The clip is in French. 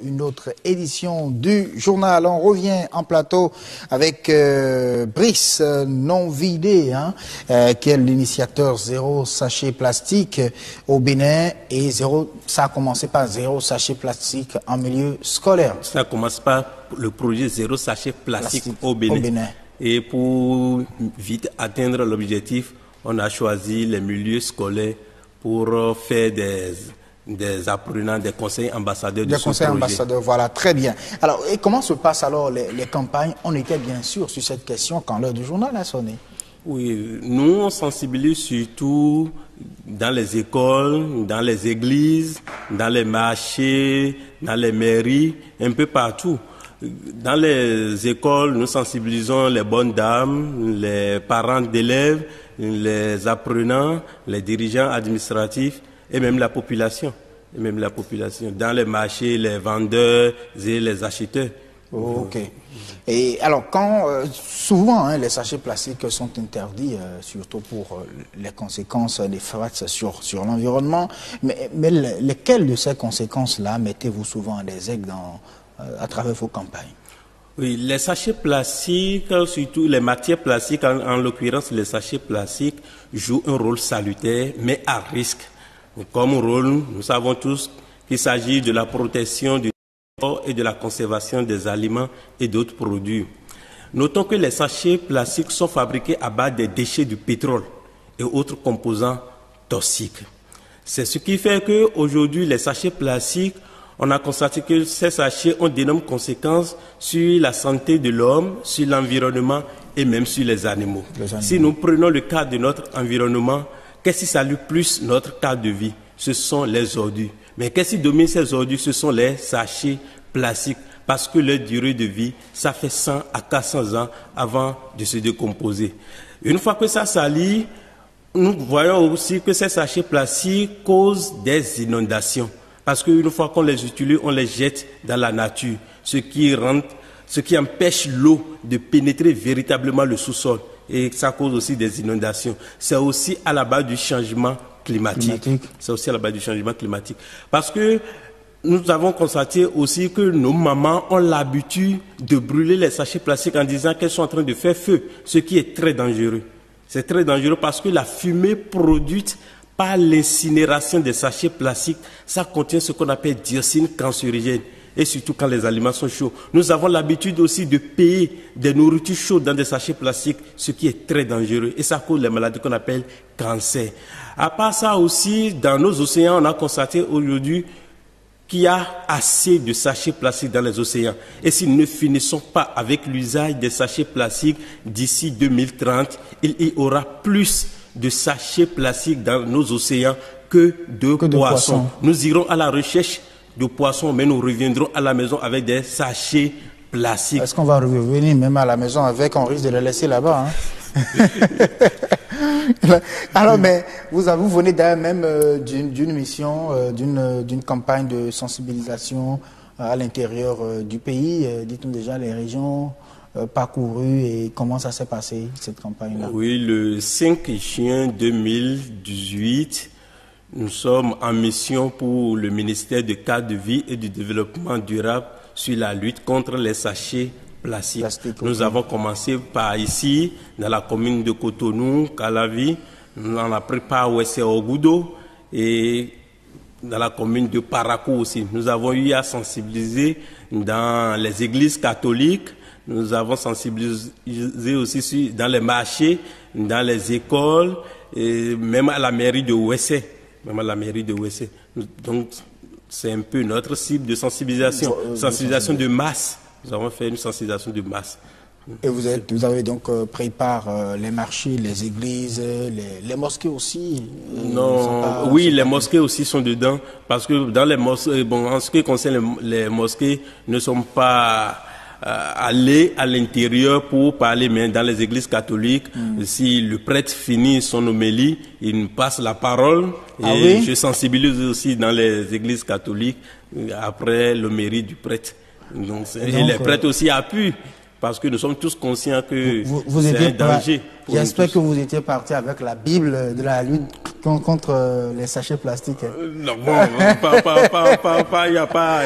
Une autre édition du journal. On revient en plateau avec Brice Non Vidé, qui est l'initiateur zéro sachet plastique au Bénin. Et ça a commencé par zéro sachet plastique en milieu scolaire. Ça commence par le projet zéro sachet plastique au Bénin. Et pour vite atteindre l'objectif, on a choisi les milieux scolaires pour faire des apprenants, des conseils ambassadeurs de ce projet. Des conseils ambassadeurs, voilà, très bien. Alors, et comment se passent alors les campagnes? On était bien sûr sur cette question quand l'heure du journal a sonné. Oui, nous on sensibilise surtout dans les écoles, dans les églises, dans les marchés, dans les mairies, un peu partout. Dans les écoles, nous sensibilisons les bonnes dames, les parents d'élèves, les apprenants, les dirigeants administratifs, et même la population. Dans les marchés, les vendeurs et les acheteurs. Ok. Et alors, souvent, les sachets plastiques sont interdits, surtout pour les conséquences néfastes sur l'environnement. Mais lesquelles de ces conséquences-là mettez-vous souvent en exergue à travers vos campagnes? Oui, les sachets plastiques, surtout les matières plastiques, en l'occurrence les sachets plastiques, jouent un rôle salutaire, mais à risque. Comme rôle, nous savons tous qu'il s'agit de la protection du corps et de la conservation des aliments et d'autres produits. Notons que les sachets plastiques sont fabriqués à base des déchets du pétrole et autres composants toxiques. C'est ce qui fait qu'aujourd'hui, les sachets plastiques, on a constaté que ces sachets ont d'énormes conséquences sur la santé de l'homme, sur l'environnement et même sur les animaux. Si nous prenons le cas de notre environnement, qu'est-ce qui salue plus notre cadre de vie? Ce sont les ordures. Mais qu'est-ce qui domine ces ordures? Ce sont les sachets plastiques. Parce que leur durée de vie, ça fait 100 à 400 ans avant de se décomposer. Une fois que ça salit, nous voyons aussi que ces sachets plastiques causent des inondations. Parce qu'une fois qu'on les utilise, on les jette dans la nature. Ce qui empêche l'eau de pénétrer véritablement le sous-sol. Et ça cause aussi des inondations. C'est aussi à la base du changement climatique. C'est aussi à la base du changement climatique. Parce que nous avons constaté aussi que nos mamans ont l'habitude de brûler les sachets plastiques en disant qu'elles sont en train de faire feu, ce qui est très dangereux. C'est très dangereux parce que la fumée produite par l'incinération des sachets plastiques, ça contient ce qu'on appelle dioxine cancérigène. Et surtout quand les aliments sont chauds. Nous avons l'habitude aussi de payer des nourritures chaudes dans des sachets plastiques, ce qui est très dangereux. Et ça cause les maladies qu'on appelle cancer. À part ça aussi, dans nos océans, on a constaté aujourd'hui qu'il y a assez de sachets plastiques dans les océans. Et si nous ne finissons pas avec l'usage des sachets plastiques d'ici 2030, il y aura plus de sachets plastiques dans nos océans que de poissons. Nous irons à la recherche de poissons, mais nous reviendrons à la maison avec des sachets plastiques. Est-ce qu'on va revenir même à la maison avec, on risque de les laisser là-bas, Alors, mais vous venez d'ailleurs même d'une mission, d'une campagne de sensibilisation à l'intérieur du pays. Dites-nous déjà les régions parcourues et comment ça s'est passé, cette campagne-là? Oui, le 5 juin 2018, nous sommes en mission pour le ministère du cadre de vie et du développement durable sur la lutte contre les sachets plastiques. Nous avons commencé par ici, dans la commune de Cotonou, Calavi, nous en avons pris par Ouessé-Ogoudo et dans la commune de Parakou aussi. Nous avons eu à sensibiliser dans les églises catholiques, nous avons sensibilisé aussi dans les marchés, dans les écoles et même à la mairie de Ouessé. Donc, c'est un peu notre cible de sensibilisation. Sensibilisation de masse. Nous avons fait une sensibilisation de masse. Et vous avez donc pris part les marchés, les églises, les mosquées aussi? Oui, les mosquées aussi sont dedans. Parce que dans les mosquées, en ce qui concerne les mosquées, ne sont pas aller à l'intérieur pour parler, mais dans les églises catholiques, si le prêtre finit son homélie, il nous passe la parole. Et je sensibilise aussi dans les églises catholiques après l'homélie du prêtre. Donc, et les prêtres aussi appuient, parce que nous sommes tous conscients que c'est un danger. J'espère que vous étiez parti avec la Bible de la lutte contre les sachets plastiques. Non, bon, il n'y a pas,